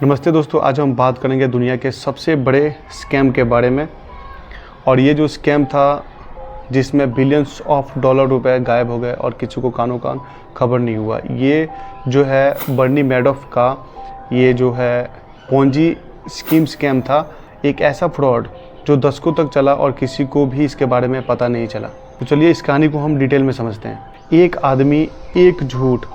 नमस्ते दोस्तों, आज हम बात करेंगे दुनिया के सबसे बड़े स्कैम के बारे में। और ये जो स्कैम था जिसमें बिलियंस ऑफ डॉलर रुपए गायब हो गए और किसी को कानो कान खबर नहीं हुआ, ये जो है बर्नी मैडोफ का ये जो है पोंजी स्कैम था। एक ऐसा फ्रॉड जो दशकों तक चला और किसी को भी इसके बारे में पता नहीं चला। तो चलिए इस कहानी को हम डिटेल में समझते हैं। एक आदमी, एक झूठ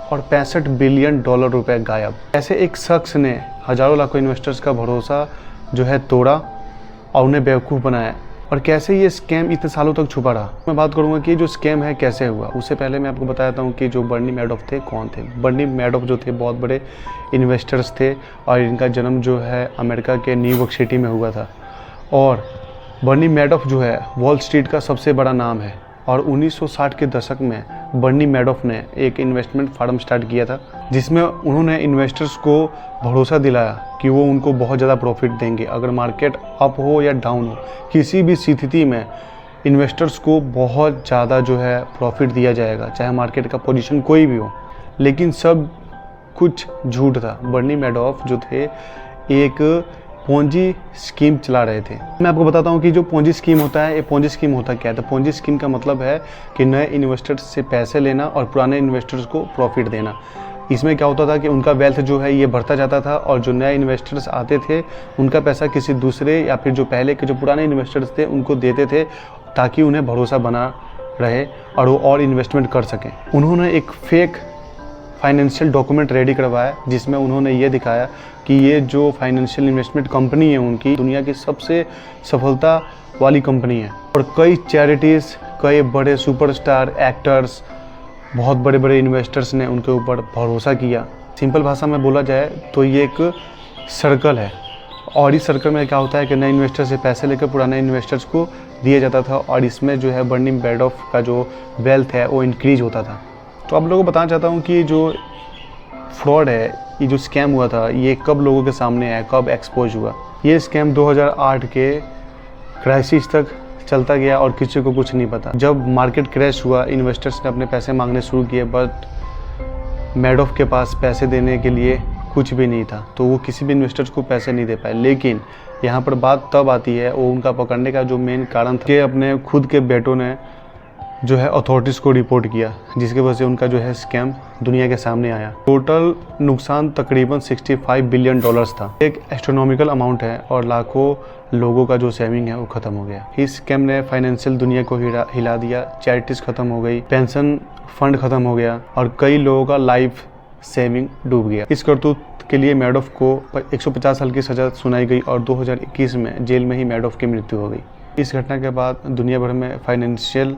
और 65 बिलियन डॉलर रुपए गायब। ऐसे एक शख्स ने हजारों लाखों इन्वेस्टर्स का भरोसा जो है तोड़ा और उन्हें बेवकूफ़ बनाया। और कैसे ये स्कैम इतने सालों तक छुपा रहा, मैं बात करूंगा कि जो स्कैम है कैसे हुआ। उससे पहले मैं आपको बताता हूँ कि जो बर्नी मैडोफ थे कौन थे। बर्नी मैडोफ जो थे बहुत बड़े इन्वेस्टर्स थे और इनका जन्म जो है अमेरिका के न्यूयॉर्क सिटी में हुआ था। और बर्नी मैडोफ जो है वॉल स्ट्रीट का सबसे बड़ा नाम है। और 1960 के दशक में बर्नी मैडोफ ने एक इन्वेस्टमेंट फर्म स्टार्ट किया था जिसमें उन्होंने इन्वेस्टर्स को भरोसा दिलाया कि वो उनको बहुत ज़्यादा प्रॉफिट देंगे। अगर मार्केट अप हो या डाउन हो, किसी भी स्थिति में इन्वेस्टर्स को बहुत ज़्यादा जो है प्रॉफिट दिया जाएगा, चाहे मार्केट का पोजीशन कोई भी हो। लेकिन सब कुछ झूठ था। बर्नी मैडोफ जो थे एक पोंजी स्कीम चला रहे थे। मैं आपको बताता हूँ कि जो पोंजी स्कीम होता है, ये पोंजी स्कीम होता क्या है। तो पोंजी स्कीम का मतलब है कि नए इन्वेस्टर्स से पैसे लेना और पुराने इन्वेस्टर्स को प्रॉफिट देना। इसमें क्या होता था कि उनका वेल्थ जो है ये बढ़ता जाता था और जो नए इन्वेस्टर्स आते थे उनका पैसा किसी दूसरे या फिर जो पहले के जो पुराने इन्वेस्टर्स थे उनको देते थे ताकि उन्हें भरोसा बना रहे और वो और इन्वेस्टमेंट कर सकें। उन्होंने एक फेक फाइनेंशियल डॉक्यूमेंट रेडी करवाया जिसमें उन्होंने ये दिखाया कि ये जो फाइनेंशियल इन्वेस्टमेंट कंपनी है उनकी दुनिया की सबसे सफलता वाली कंपनी है। और कई चैरिटीज़, कई बड़े सुपरस्टार एक्टर्स, बहुत बड़े बड़े इन्वेस्टर्स ने उनके ऊपर भरोसा किया। सिंपल भाषा में बोला जाए तो ये एक सर्कल है और इस सर्कल में क्या होता है कि नए इन्वेस्टर से पैसे लेकर पुराने इन्वेस्टर्स को दिया जाता था और इसमें जो है बर्नी मैडोफ का जो वेल्थ है वो इंक्रीज होता था। तो आप लोगों को बताना चाहता हूँ कि जो फ्रॉड है, ये जो स्कैम हुआ था, ये कब लोगों के सामने आया, कब एक्सपोज हुआ। ये स्कैम 2008 के क्राइसिस तक चलता गया और किसी को कुछ नहीं पता। जब मार्केट क्रैश हुआ, इन्वेस्टर्स ने अपने पैसे मांगने शुरू किए, बट मैडोफ के पास पैसे देने के लिए कुछ भी नहीं था, तो वो किसी भी इन्वेस्टर्स को पैसे नहीं दे पाए। लेकिन यहाँ पर बात तब आती है, वो उनका पकड़ने का जो मेन कारण था कि अपने खुद के बेटों ने जो है अथॉरिटीज़ को रिपोर्ट किया, जिसकी वजह से उनका जो है स्कैम दुनिया के सामने आया। टोटल नुकसान तकरीबन 65 बिलियन डॉलर्स था। एक एस्ट्रोनॉमिकल अमाउंट है और लाखों लोगों का जो सेविंग है वो ख़त्म हो गया। इस स्कैम ने फाइनेंशियल दुनिया को हिला दिया। चैरिटीज़ ख़त्म हो गई, पेंशन फंड ख़त्म हो गया और कई लोगों का लाइफ सेविंग डूब गया। इस करतूत के लिए मैडोफ को 150 साल की सज़ा सुनाई गई और 2021 में जेल में ही मैडोफ की मृत्यु हो गई। इस घटना के बाद दुनिया भर में फाइनेंशियल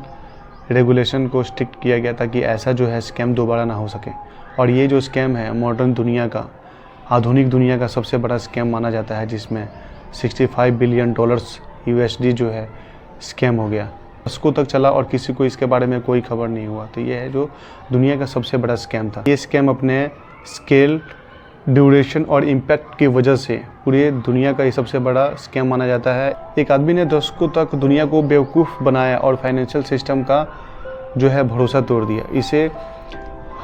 रेगुलेशन को स्ट्रिक्ट किया गया ताकि ऐसा जो है स्कैम दोबारा ना हो सके। और ये जो स्कैम है मॉडर्न दुनिया का, आधुनिक दुनिया का सबसे बड़ा स्कैम माना जाता है, जिसमें 65 बिलियन डॉलर्स USD जो है स्कैम हो गया। दशकों तक चला और किसी को इसके बारे में कोई खबर नहीं हुआ। तो ये है जो दुनिया का सबसे बड़ा स्कैम था। ये स्कैम अपने स्केल, ड्यूरेशन और इम्पैक्ट की वजह से पूरी दुनिया का ये सबसे बड़ा स्कैम माना जाता है। एक आदमी ने दशकों तक दुनिया को बेवकूफ़ बनाया और फाइनेंशियल सिस्टम का जो है भरोसा तोड़ दिया। इसे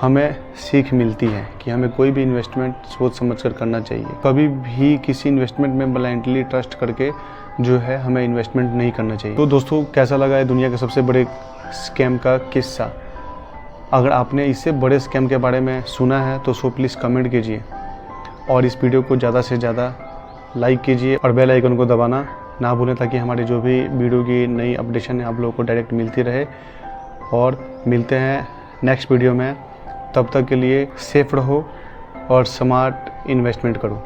हमें सीख मिलती है कि हमें कोई भी इन्वेस्टमेंट सोच समझ कर करना चाहिए। कभी भी किसी इन्वेस्टमेंट में ब्लाइंडली ट्रस्ट करके जो है हमें इन्वेस्टमेंट नहीं करना चाहिए। तो दोस्तों, कैसा लगा है दुनिया के सबसे बड़े स्कैम का किस्सा? अगर आपने इससे बड़े स्कैम के बारे में सुना है तो सो प्लीज़ कमेंट कीजिए और इस वीडियो को ज़्यादा से ज़्यादा लाइक कीजिए और बेल आइकन को दबाना ना भूलें ताकि हमारी जो भी वीडियो की नई अपडेशन है आप लोगों को डायरेक्ट मिलती रहे। और मिलते हैं नेक्स्ट वीडियो में। तब तक के लिए सेफ रहो और स्मार्ट इन्वेस्टमेंट करो।